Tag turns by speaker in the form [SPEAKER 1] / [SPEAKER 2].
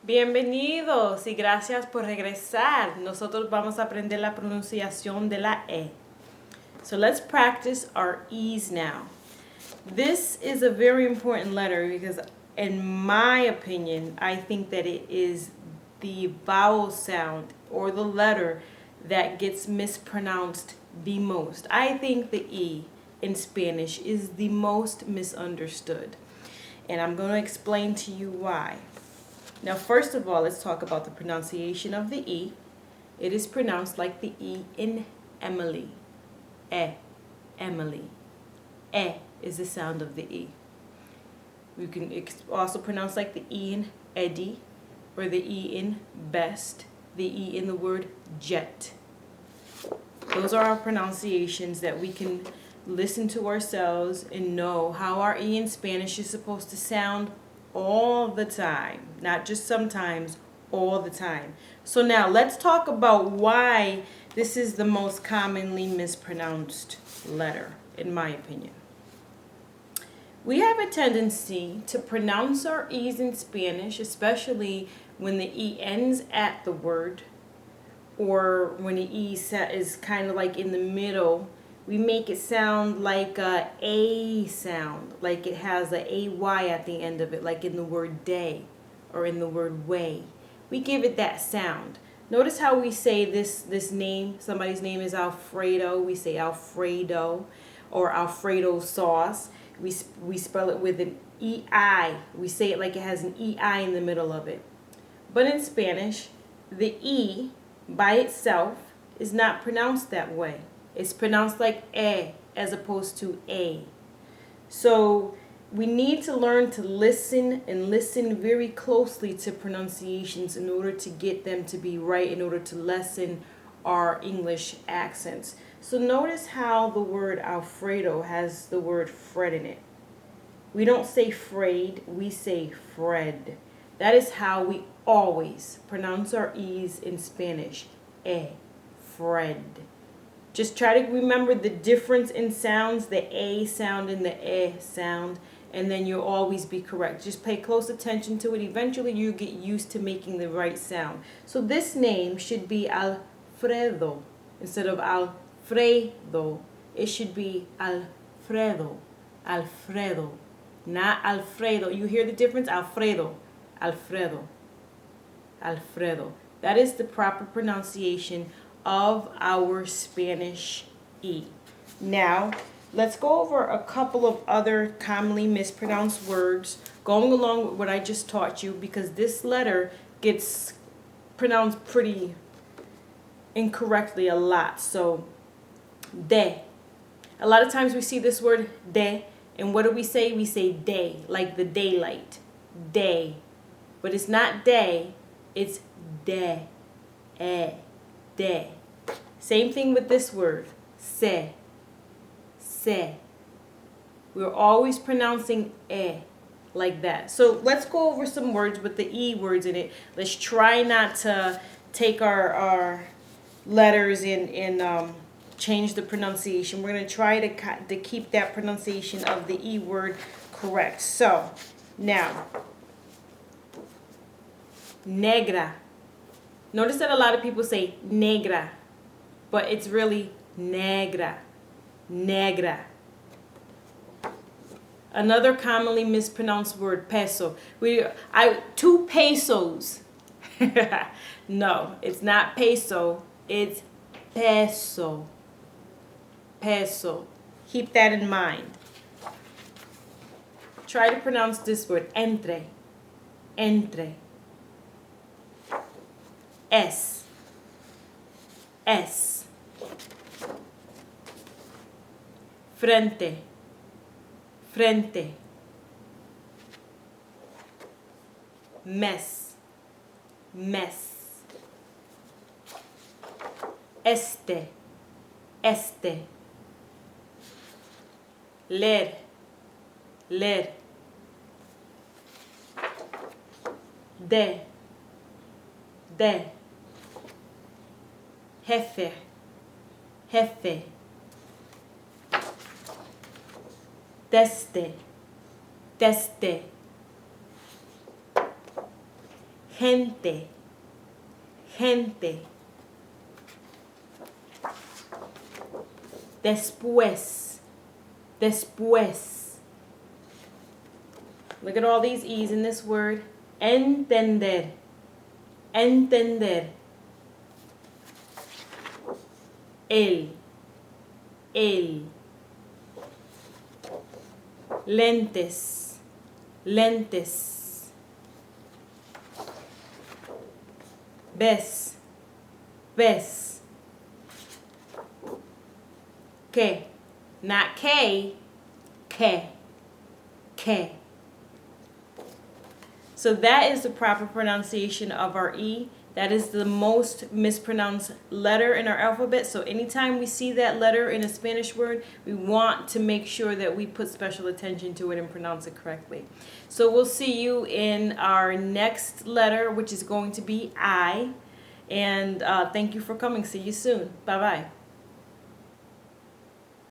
[SPEAKER 1] Bienvenidos y gracias por regresar. Nosotros vamos a aprender la pronunciación de la E. So let's practice our E's now. This is a very important letter because in my opinion, I think that it is the vowel sound or the letter that gets mispronounced the most. I think the E in Spanish is the most misunderstood. And I'm going to explain to you why. Now, first of all, let's talk about the pronunciation of the E. It is pronounced like the E in Emily. Emily. Is the sound of the E. You can also pronounce like the E in Eddie, or the E in best, the E in the word jet. Those are our pronunciations that we can listen to ourselves and know how our E in Spanish is supposed to sound all the time, not just sometimes, all the time. So now let's talk about why this is the most commonly mispronounced letter, in my opinion. We have a tendency to pronounce our E's in Spanish, especially when the E ends at the word, or when the E is kind of like in the middle. We make it sound like a sound, like it has a AY at the end of it, like in the word day or in the word way. We give it that sound. Notice how we say this name, somebody's name is Alfredo. We say Alfredo or Alfredo sauce. We spell it with an EI. We say it like it has an EI in the middle of it. But in Spanish, the E by itself is not pronounced that way. It's pronounced like as opposed to a. So we need to learn to listen and listen very closely to pronunciations in order to get them to be right, in order to lessen our English accents. So notice how the word Alfredo has the word Fred in it. We don't say Frayed, we say Fred. That is how we always pronounce our E's in Spanish. Fred. Just try to remember the difference in sounds, the A sound and the E sound, and then you'll always be correct. Just pay close attention to it. Eventually you get used to making the right sound. So this name should be Alfredo instead of Alfredo. It should be Alfredo. Alfredo. Not Alfredo. You hear the difference? Alfredo. Alfredo. Alfredo. That is the proper pronunciation of our Spanish E. Now, let's go over a couple of other commonly mispronounced words going along with what I just taught you, because this letter gets pronounced pretty incorrectly a lot. So, de. A lot of times we see this word de, and what do we say? We say day, like the daylight. Day. But it's not day, it's de. De. Same thing with this word, se. Se. We're always pronouncing like that. So let's go over some words with the E words in it. Let's try not to take our letters and change the pronunciation. We're going to try to keep that pronunciation of the E word correct. So now, negra. Notice that a lot of people say negra, but it's really negra. Negra. Another commonly mispronounced word, peso. 2 pesos. No, it's not peso. It's peso. Peso. Keep that in mind. Try to pronounce this word, entre. Entre. S. Frente. Frente. Mes. Este. Leer. De. Jefe. Desde. gente, gente. Después, después. Look at all these E's in this word. Entender, entender. El. Lentes, lentes. Ves, ves. Que, not que, que. So that is the proper pronunciation of our E. That is the most mispronounced letter in our alphabet. So anytime we see that letter in a Spanish word, we want to make sure that we put special attention to it and pronounce it correctly. So we'll see you in our next letter, which is going to be I. And thank you for coming. See you soon. Bye-bye.